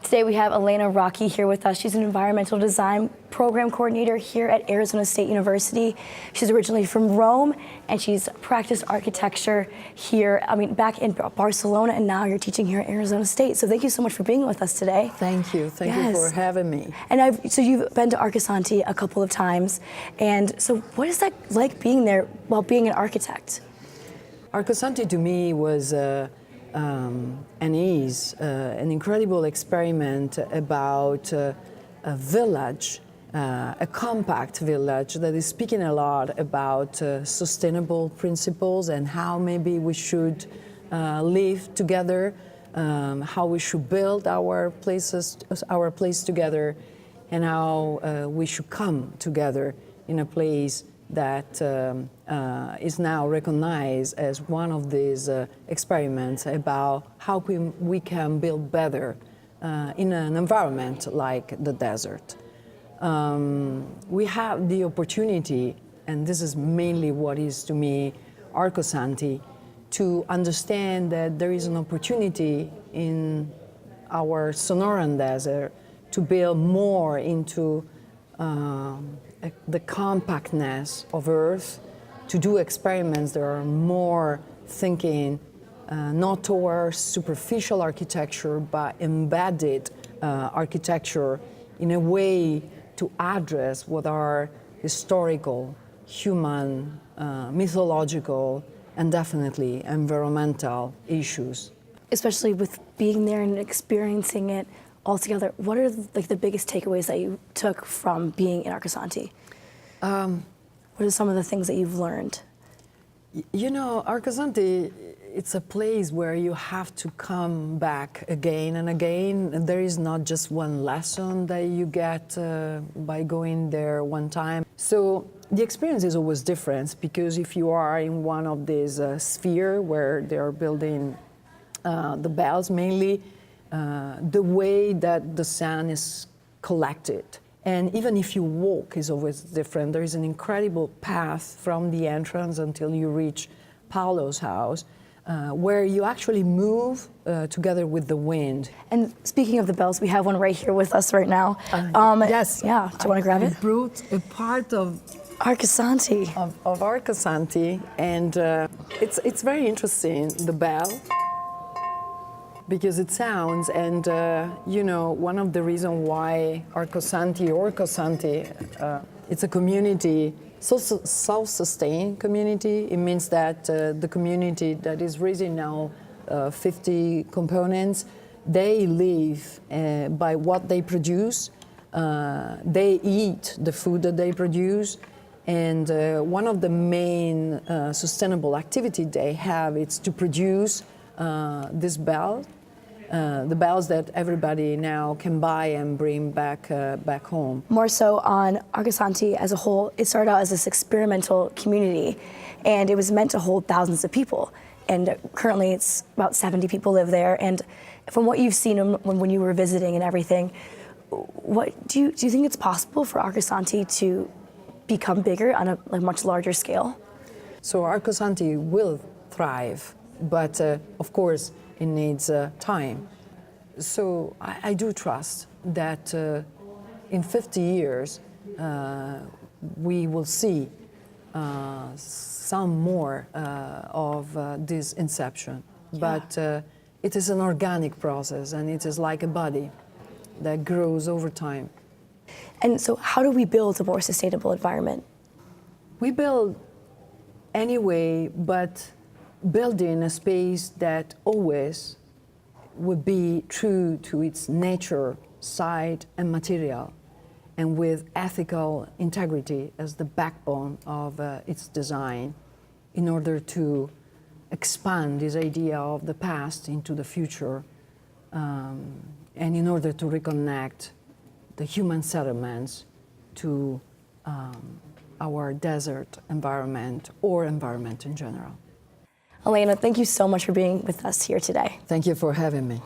Today we have Elena Rocky here with us. She's an environmental design program coordinator here at Arizona State University. She's originally from Rome, and she's practiced architecture here, back in Barcelona, and now you're teaching here at Arizona State. So thank you so much for being with us today. Thank you. Thank you for having me. And so you've been to Arcosanti a couple of times, and so what is that like being there while being an architect? Arcosanti to me was and is an incredible experiment about a village, a compact village that is speaking a lot about sustainable principles and how maybe we should live together, how we should build our place together, and how we should come together in a place that is now recognized as one of these experiments about how we can build better in an environment like the desert. We have the opportunity, and this is mainly what is to me Arcosanti, to understand that there is an opportunity in our Sonoran desert to build more into the compactness of Earth, to do experiments that are more thinking not towards superficial architecture, but embedded architecture in a way to address what are historical, human, mythological, and definitely environmental issues. Especially with being there and experiencing it altogether, what are the biggest takeaways that you took from being in Arcosanti? What are some of the things that you've learned? You know, Arcosanti, it's a place where you have to come back again and again. There is not just one lesson that you get by going there one time. So the experience is always different, because if you are in one of these spheres where they are building the bells mainly, the way that the sun is collected. And even if you walk is always different. There is an incredible path from the entrance until you reach Paolo's house, where you actually move together with the wind. And speaking of the bells, we have one right here with us right now. Yes. Yeah, do you want to grab it? I brought a part of Arcosanti. Of Arcosanti, and it's very interesting, the bell, because it sounds, and you know, one of the reasons why Arcosanti, it's a community, self-sustained community. It means that the community that is raising now 50 components, they live by what they produce. They eat the food that they produce, and one of the main sustainable activity they have is to produce this bell. The bells that everybody now can buy and bring back home. More so on Arcosanti as a whole, it started out as this experimental community, and it was meant to hold thousands of people. And currently it's about 70 people live there. And from what you've seen when you were visiting and everything, what do you think it's possible for Arcosanti to become bigger on a much larger scale? So Arcosanti will thrive, but of course, it needs time. So I do trust that in 50 years we will see some more of this inception. Yeah. But it is an organic process, and it is like a body that grows over time. And so how do we build a more sustainable environment? We build anyway, but building a space that always would be true to its nature, site, and material, and with ethical integrity as the backbone of its design, in order to expand this idea of the past into the future, and in order to reconnect the human settlements to our desert environment or environment in general. Elena, thank you so much for being with us here today. Thank you for having me.